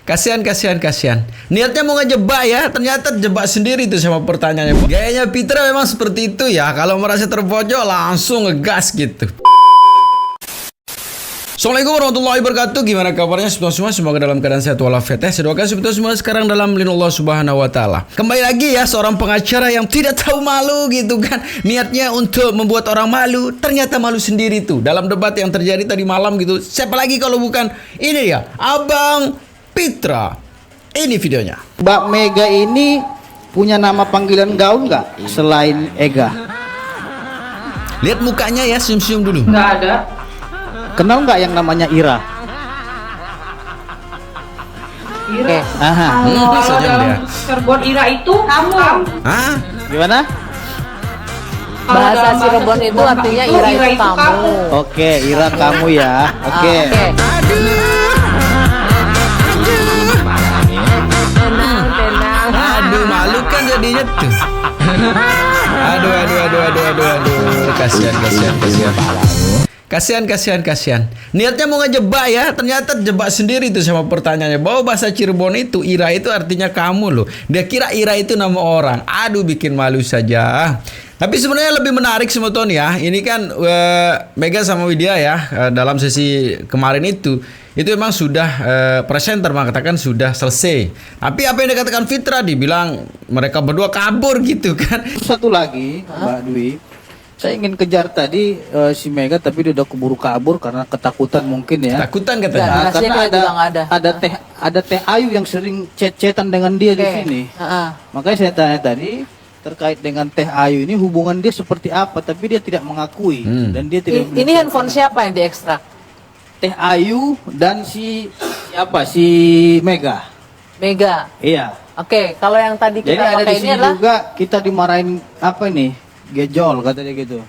Kasihan, kasihan, kasihan. Niatnya mau ngejebak ya, ternyata jebak sendiri tuh sama pertanyaannya. Gayanya Fitra memang seperti itu ya. Kalau merasa terpojok langsung ngegas gitu. Assalamualaikum warahmatullahi wabarakatuh. Gimana kabarnya semua? Semoga dalam keadaan sehat walafiat ya. Saya doakan semua sekarang dalam lindungan Allah Subhanahu wa taala. Kembali lagi ya, seorang pengacara yang tidak tahu malu gitu kan. Niatnya untuk membuat orang malu, ternyata malu sendiri tuh. Dalam debat yang terjadi tadi malam gitu. Siapa lagi kalau bukan ini ya, Abang Fitra. Ini videonya. Mbak Mega ini punya nama panggilan gaul nggak selain Ega? Lihat mukanya ya, senyum-senyum dulu. Nggak ada. Kenal nggak yang namanya Ira? Ira. Aha. Kalau Senyum dalam dia. Cirebon Ira itu kamu. Hah? Gimana? Kalau Bahasa dalam Cirebon itu artinya Ira itu kamu. Oke, Ira kamu ya. Oke. Aduh, malu kan jadinya tuh. Aduh. Kasihan. Niatnya mau ngejebak ya, ternyata jebak sendiri tuh sama pertanyaannya. Bahwa bahasa Cirebon itu Ira itu artinya kamu loh. Dia kira Ira itu nama orang. Aduh, bikin malu saja. Tapi sebenarnya lebih menarik sebetulnya ya. Ini kan Mega sama Widya ya dalam sesi kemarin itu memang sudah presenter mengatakan sudah selesai. Tapi apa yang dikatakan Fitra dibilang mereka berdua kabur gitu kan. Satu lagi, Mbak Dwi. Saya ingin kejar tadi si Mega tapi dia udah keburu kabur karena ketakutan mungkin ya. Takutan Dan katanya. rahasia Karena juga nggak ada. ada Teh Ayu yang sering chat-chatan dengan dia di Oke. sini. Heeh. Makanya saya tanya tadi terkait dengan Teh Ayu ini hubungan dia seperti apa, tapi dia tidak mengakui dan dia tidak. Ini handphone siapa yang diekstrak? Teh Ayu dan si Mega. Mega. Iya. Oke, kalau yang tadi Jadi kita ada di pakai ini sini adalah juga kita dimarahin apa ini? Gejol kata dia gitu.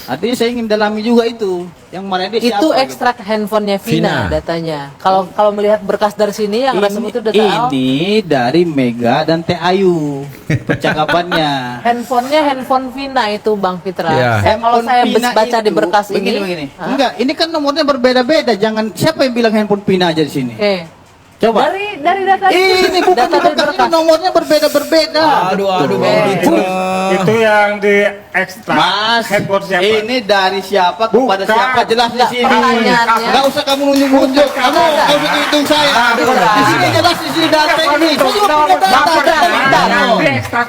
Artinya saya ingin dalami juga itu. Yang marahin dia siapa? itu ekstrak handphonenya Vina Vina. datanya. Kalau melihat berkas dari sini yang Gitu. resmi itu udah tahu. Ini dari Mega dan Teh Ayu percakapannya. Handphonenya handphone Vina itu Bang Fitra. Iya. Kalau saya Pina baca di itu, berkas begini. ini. Enggak, ini kan nomornya berbeda-beda. Jangan siapa yang bilang handphone Pina aja di sini. Oke. Coba. Dari data Ini bukan data dari berkas, ini berkas. nomornya berbeda-berbeda. Aduh, Bang Fitra. Itu yang di ekstrak Mas, handphone siapa? ini dari siapa kepada Bukan. siapa jelas di Enggak, sini. pertanyaannya. Enggak usah kamu nunjuk-nunjuk. Kamu enggak usah hitung saya. Di sini jelas di sini data ini. Saya juga punya data.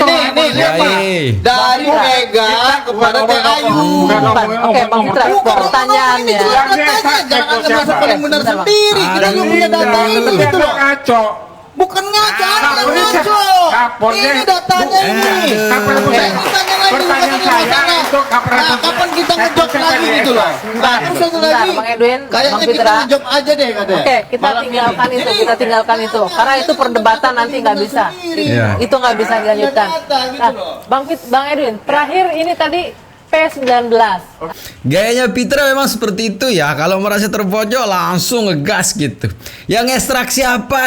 Ini lihat Pak. Dari Mega kepada Teh Ayu. Bukan. Oke, Bang Fitra. Pertanyaannya. Ini juga datanya. Jangan Anda merasa paling benar sendiri. Kita juga punya data ini gitu loh. Ngaco. Bukan ngaco, Anda Kapornya- ngaco. kapornya- Ini datanya ini. Kapan Saya tanya lagi pertanyaan bukan saya masalah. itu kapan Nah, kapan kita ngejok lagi gitu loh. Nah, terus satu Bentar, lagi. Bang Edwin, Kayaknya Bang kita Fitra. ngejok aja deh katanya. Oke, kita Malam tinggalkan ini. itu, Ini kita tinggalkan itu. Karena itu perdebatan nanti nggak bisa. Iya. Itu nggak bisa dilanjutkan. Data gitu Nah, loh. Bang Edwin, terakhir ini tadi P19. Gayanya Fitra memang seperti itu ya. Kalau merasa terpojok langsung ngegas gitu. Yang ekstrak siapa?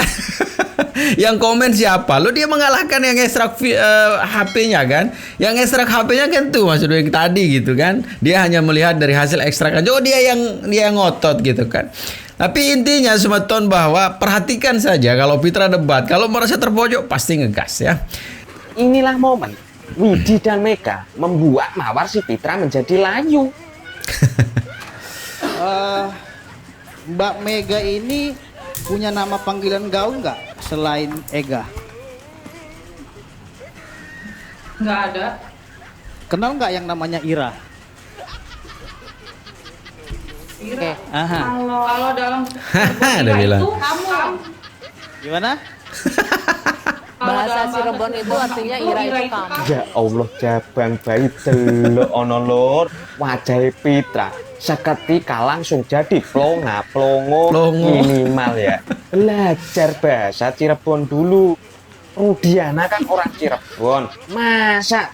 Yang komen siapa? Lo dia mengalahkan yang ekstrak HP-nya kan? Yang ekstrak HP-nya kan tuh maksudnya yang tadi gitu kan? Dia hanya melihat dari hasil ekstrakan. Oh dia yang ngotot gitu kan? Tapi intinya semeton bahwa perhatikan saja kalau Fitra debat. Kalau merasa terpojok pasti ngegas ya. Inilah momen Widi dan Mega membuat mawar si Fitra menjadi layu. Mbak Mega ini punya nama panggilan gaul nggak selain Ega? Nggak ada. Kenal nggak yang namanya Ira? Oke. Aha. Kalau dalam Dia Ira bilang. itu kamu. Gimana? Bahasa Cirebon itu artinya Ira itu kamu. Ya Allah, jaban bayi delok ono lur wajah Fitra seketika langsung jadi plongo minimal ya. Belajar bahasa Cirebon dulu. Rudiana kan orang Cirebon. Masa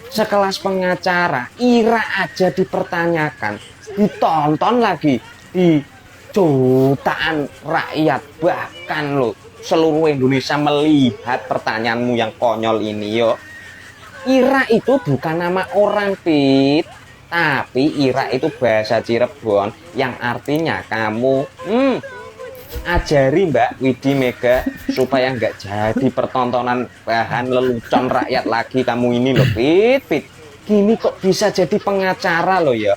sekelas pengacara Ira aja dipertanyakan, ditonton lagi di jutaan rakyat, bahkan lo seluruh Indonesia melihat pertanyaanmu yang konyol ini yo. Ira itu bukan nama orang, Pit, tapi Ira itu bahasa Cirebon yang artinya kamu. ajari Mbak Widi Mega supaya nggak jadi pertontonan bahan lelucon rakyat lagi kamu ini loh, Pit. Gini kok bisa jadi pengacara loh ya.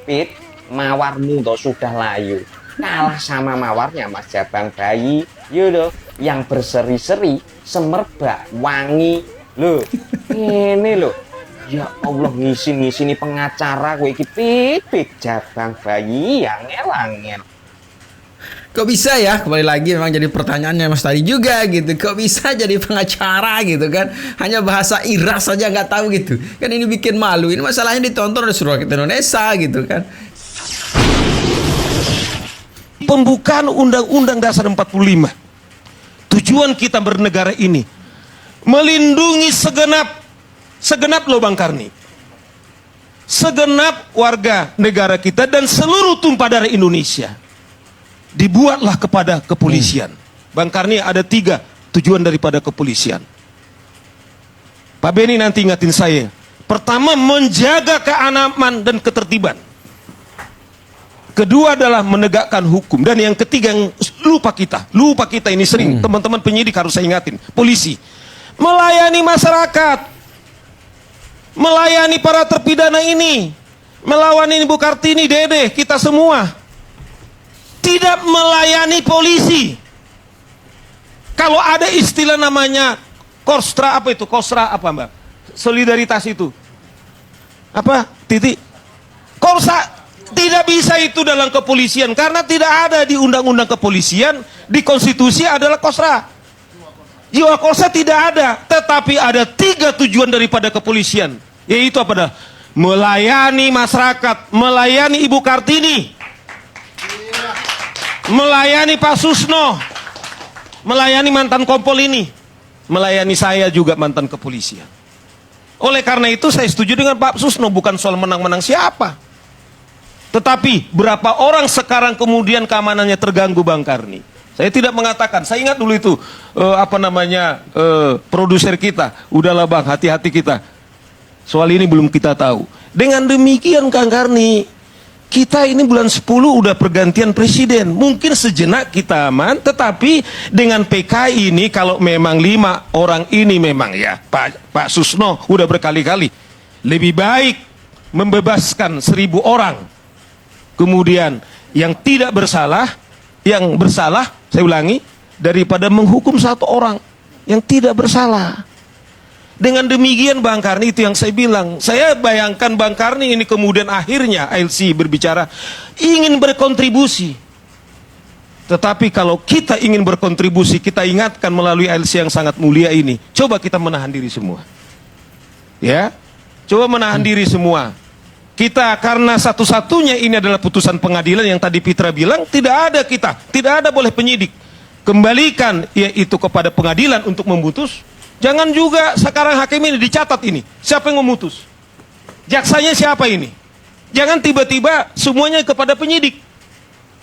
Pit, mawarmu toh sudah layu. Kalah sama mawarnya Mas Jabang Bayi. Yo loh, yang berseri-seri, semerbak, wangi. Loh, ini loh. Ya Allah, ngisi nih pengacara gue iki, Pit Jabang Bayi yang elangin. Kok bisa ya? Kembali lagi memang jadi pertanyaannya Mas tadi juga gitu. Kok bisa jadi pengacara gitu kan? Hanya bahasa Iras saja nggak tahu gitu. Kan ini bikin malu. Ini masalahnya ditonton oleh seluruh rakyat Indonesia gitu kan. Pembukaan Undang-Undang Dasar 45. Tujuan kita bernegara ini melindungi segenap loh Bang Karni. Segenap warga negara kita dan seluruh tumpah darah Indonesia. Dibuatlah kepada kepolisian. Bang Karni, ada 3 tujuan daripada kepolisian. Pak Beni nanti ingatin saya. Pertama, menjaga keamanan dan ketertiban. Kedua adalah menegakkan hukum. Dan yang ketiga yang lupa kita ini sering teman-teman penyidik harus saya ingatin. Polisi melayani masyarakat, melayani para terpidana ini, melawan Ibu Kartini, Dede, kita semua. Tidak melayani polisi. Kalau ada istilah namanya kostra apa itu? Kostra apa Mbak? Solidaritas itu. Apa? Titik. Korsa tidak bisa itu dalam kepolisian karena tidak ada di undang-undang kepolisian, di konstitusi adalah kostra. Jiwa korsa tidak ada, tetapi ada 3 tujuan daripada kepolisian, yaitu apa dah? Melayani masyarakat, melayani Ibu Kartini, melayani Pak Susno, melayani mantan kompol ini, melayani saya juga mantan kepolisian. Oleh karena itu saya setuju dengan Pak Susno, bukan soal menang-menang siapa, tetapi berapa orang sekarang kemudian keamanannya terganggu Bang Karni. Saya tidak mengatakan, saya ingat dulu itu produser kita, udahlah Bang, hati-hati kita. Soal ini belum kita tahu. Dengan demikian Kang Karni, kita ini bulan 10 udah pergantian presiden. Mungkin sejenak kita aman, tetapi dengan PKI ini kalau memang 5 orang ini memang ya Pak Susno udah berkali-kali lebih baik membebaskan 1000 orang. Kemudian yang tidak bersalah, yang bersalah, saya ulangi, daripada menghukum 1 orang yang tidak bersalah. Dengan demikian Bang Karni, itu yang saya bilang. Saya bayangkan Bang Karni ini kemudian akhirnya ALC berbicara ingin berkontribusi. Tetapi kalau kita ingin berkontribusi, kita ingatkan melalui ALC yang sangat mulia ini, coba kita menahan diri semua. Ya, coba menahan diri semua. Kita karena satu-satunya ini adalah putusan pengadilan yang tadi Pitra bilang, tidak ada kita, tidak ada boleh penyidik. Kembalikan yaitu kepada pengadilan untuk memutus. Jangan juga sekarang hakim ini dicatat ini. Siapa yang memutus? Jaksanya siapa ini? Jangan tiba-tiba semuanya kepada penyidik.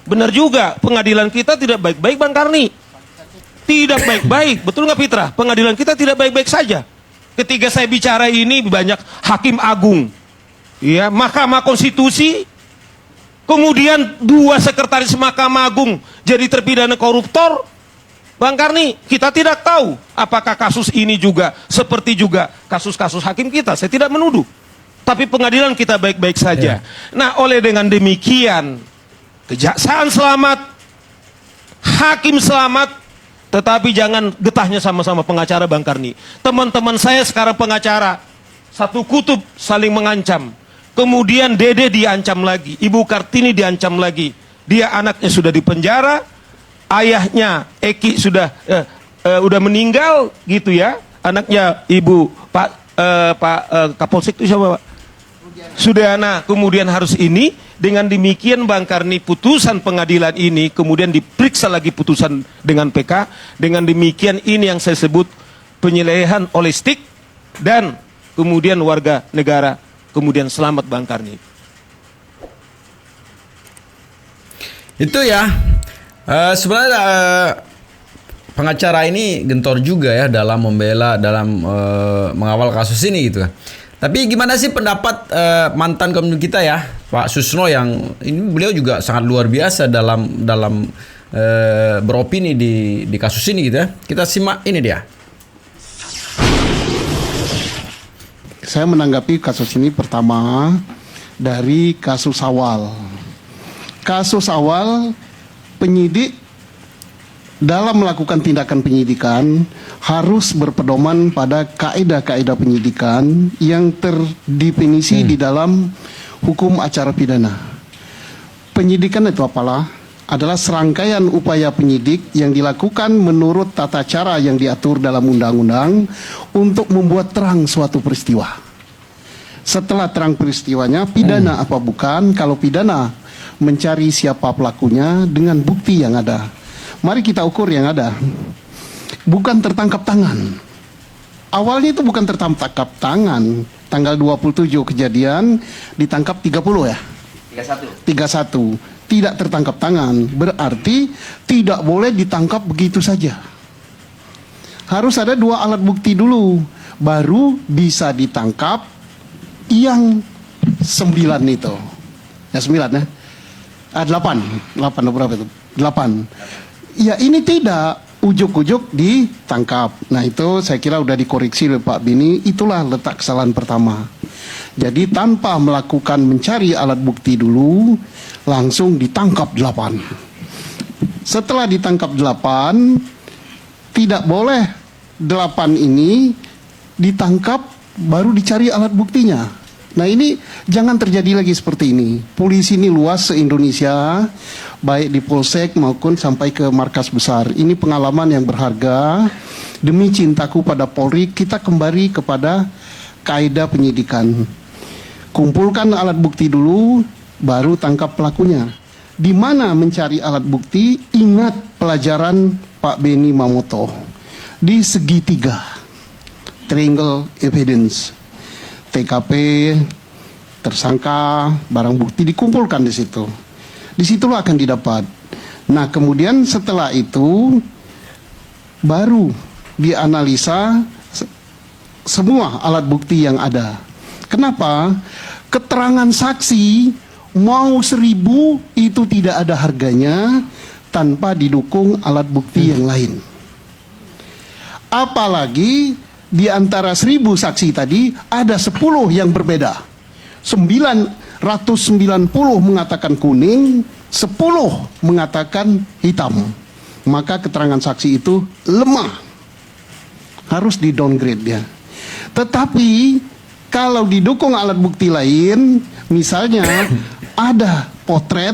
Benar juga, pengadilan kita tidak baik-baik Bang Karni. Tidak baik-baik, betul nggak Pitra? Pengadilan kita tidak baik-baik saja. Ketika saya bicara ini banyak hakim agung, ya, Mahkamah Konstitusi, kemudian 2 sekretaris Mahkamah Agung jadi terpidana koruptor. Bang Karni, kita tidak tahu apakah kasus ini juga seperti juga kasus-kasus hakim kita. Saya tidak menuduh. Tapi pengadilan kita baik-baik saja. Nah, oleh dengan demikian, kejaksaan selamat, hakim selamat, tetapi jangan getahnya sama-sama pengacara Bang Karni. Teman-teman saya sekarang pengacara, satu kutub saling mengancam. Kemudian Dede diancam lagi, Ibu Kartini diancam lagi. Dia anaknya sudah dipenjara, ayahnya Eki sudah meninggal gitu ya. Anaknya Ibu Pak Kapolsek itu siapa Pak? Sudana. Kemudian harus ini. Dengan demikian Bang Karni, putusan pengadilan ini kemudian diperiksa lagi putusan dengan PK. Dengan demikian ini yang saya sebut penyelewengan holistik dan kemudian warga negara kemudian selamat Bang Karni. Itu ya. Sebenarnya pengacara ini gentor juga ya dalam membela, dalam mengawal kasus ini gitu kan. Tapi gimana sih pendapat mantan komunikator kita ya, Pak Susno, yang ini beliau juga sangat luar biasa dalam beropini di kasus ini gitu ya. Kita simak ini dia. Saya menanggapi kasus ini pertama dari kasus awal. Kasus awal, penyidik dalam melakukan tindakan penyidikan harus berpedoman pada kaidah-kaidah penyidikan yang terdefinisi di dalam hukum acara pidana. Penyidikan itu apalah? Adalah serangkaian upaya penyidik yang dilakukan menurut tata cara yang diatur dalam undang-undang untuk membuat terang suatu peristiwa. Setelah terang peristiwanya, pidana apa bukan? Kalau pidana, mencari siapa pelakunya dengan bukti yang ada. Mari kita ukur yang ada. Bukan tertangkap tangan. Awalnya itu bukan tertangkap tangan. Tanggal 27 kejadian, ditangkap 30 ya? 31. Tidak tertangkap tangan, berarti tidak boleh ditangkap begitu saja. Harus ada 2 alat bukti dulu, baru bisa ditangkap yang 9 itu. Ya 9 ya? 8 berapa itu? 8. Ya ini tidak, ujuk-ujuk ditangkap. Nah itu saya kira udah dikoreksi oleh Pak Bini, itulah letak kesalahan pertama. Jadi tanpa melakukan mencari alat bukti dulu, langsung ditangkap 8. Setelah ditangkap 8, tidak boleh 8 ini ditangkap baru dicari alat buktinya. Nah ini jangan terjadi lagi seperti ini. Polisi ini luas se-Indonesia, baik di Polsek maupun sampai ke markas besar. Ini pengalaman yang berharga. Demi cintaku pada Polri, kita kembali kepada kaidah penyidikan. Kumpulkan alat bukti dulu, baru tangkap pelakunya. Di mana mencari alat bukti? Ingat pelajaran Pak Beni Mamoto di segitiga, triangle evidence, TKP, tersangka, barang bukti dikumpulkan di situ. Disitulah akan didapat. Nah kemudian setelah itu baru dianalisa semua alat bukti yang ada. Kenapa? Keterangan saksi mau 1000 itu tidak ada harganya tanpa didukung alat bukti yang lain. Apalagi di antara 1000 saksi tadi ada 10 yang berbeda. 990 mengatakan kuning, 10 mengatakan hitam. Maka keterangan saksi itu lemah. Harus di downgrade dia. Tetapi kalau didukung alat bukti lain, misalnya ada potret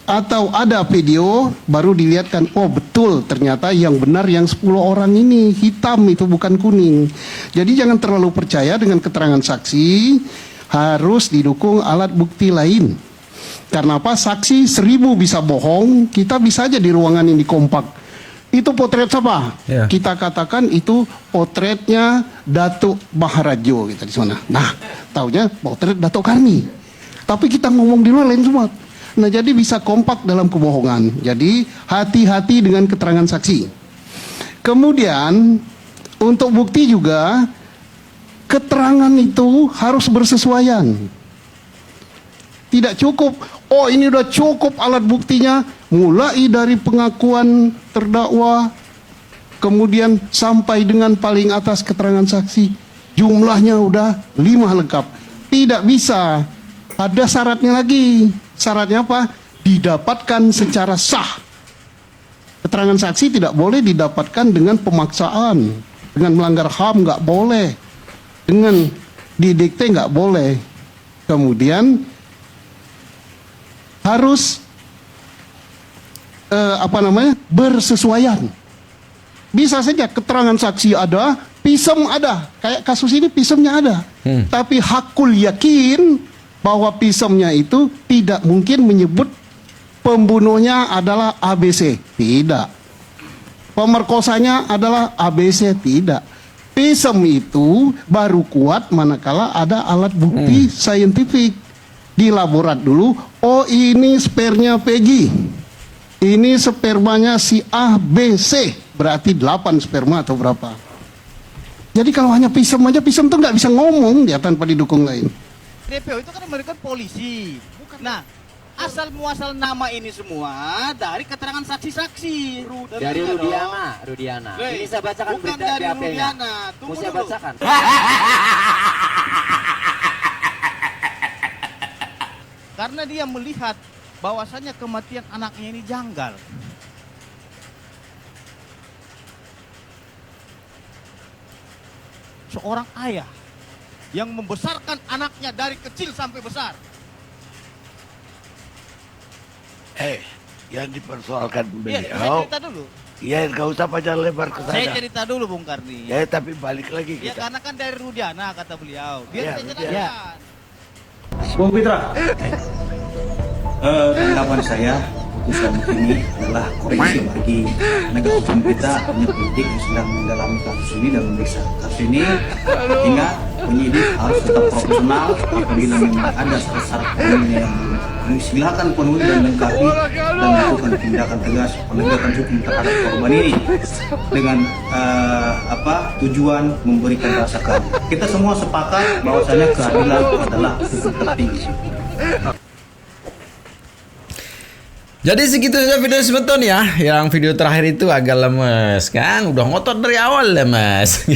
atau ada video, baru dilihatkan, oh betul ternyata yang benar yang 10 orang ini hitam itu bukan kuning. Jadi jangan terlalu percaya dengan keterangan saksi, harus didukung alat bukti lain. Karena apa? Saksi 1000 bisa bohong, kita bisa aja di ruangan ini kompak. Itu potret siapa? Ya. Kita katakan itu potretnya Datuk Maharajo gitu di sana. Nah, taunya potret Datuk Karni. Tapi kita ngomong di luar lain semua. Nah, jadi bisa kompak dalam kebohongan. Jadi hati-hati dengan keterangan saksi. Kemudian untuk bukti juga keterangan itu harus bersesuaian. Tidak cukup, oh ini udah cukup alat buktinya, mulai dari pengakuan terdakwa, kemudian sampai dengan paling atas keterangan saksi, jumlahnya udah 5 lengkap. Tidak bisa, ada syaratnya lagi. Syaratnya apa? Didapatkan secara sah. Keterangan saksi tidak boleh didapatkan dengan pemaksaan, dengan melanggar HAM nggak boleh, dengan didikte nggak boleh. Kemudian harus bersesuaian. Bisa saja keterangan saksi ada, pisem ada, kayak kasus ini pisemnya ada. Tapi hakul yakin bahwa pisemnya itu tidak mungkin menyebut pembunuhnya adalah ABC, tidak. Pemerkosanya adalah ABC, tidak. Pisem itu baru kuat manakala ada alat bukti saintifik. Di laborat dulu, oh ini spermanya Peggy, ini spermanya si A, B, C, berarti 8 sperma atau berapa. Jadi kalau hanya pisem aja, pisem tuh nggak bisa ngomong dia tanpa didukung lain. DPO itu kan mereka polisi. Nah, asal muasal nama ini semua dari keterangan saksi-saksi. Dari Rudiana. Ini saya bacakan bukan berita dari BAP-nya. Rudiana. Mau saya bacakan. Karena dia melihat bahwasannya kematian anaknya ini janggal. Seorang ayah yang membesarkan anaknya dari kecil sampai besar. Yang dipersoalkan Iya, saya beliau. cerita dulu. Iya, nggak usah panjang lebar ke Saya sana. cerita dulu, Bung Karni. Ya, tapi balik lagi Ya kita. karena kan dari Rudiana kata beliau. Biar Ya, saya Rudiana. jelaskan. Bung Pitra, tanggapan saya putusan ini adalah koreksi bagi penegak hukum kita, penyidik yang sedang mendalami kasus ini dan memeriksa kasus ini. Ingat, penyidik harus tetap profesional. Apabila memang ada syarat penuhnya yang silakan penuhi dan lengkapi dan lakukan tindakan tegas penegakan hukum terhadap korban ini dengan tujuan memberikan rasa keadilan. Kita semua sepakat bahwasanya keadilan adalah hukum tertinggi. Jadi segitu saja video sebeton ya. Yang video terakhir itu agak lemes kan. Udah ngotot dari awal lemes.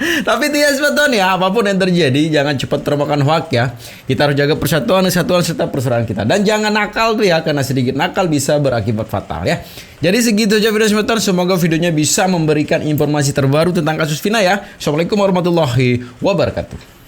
Tapi tidak sebeton ya. Apapun yang terjadi jangan cepat termakan hoak ya. Kita harus jaga persatuan, kesatuan serta persaudaraan kita. Dan jangan nakal tuh ya. Karena sedikit nakal bisa berakibat fatal ya. Jadi segitu saja video sebeton. Semoga videonya bisa memberikan informasi terbaru tentang kasus Vina ya. Assalamualaikum warahmatullahi wabarakatuh.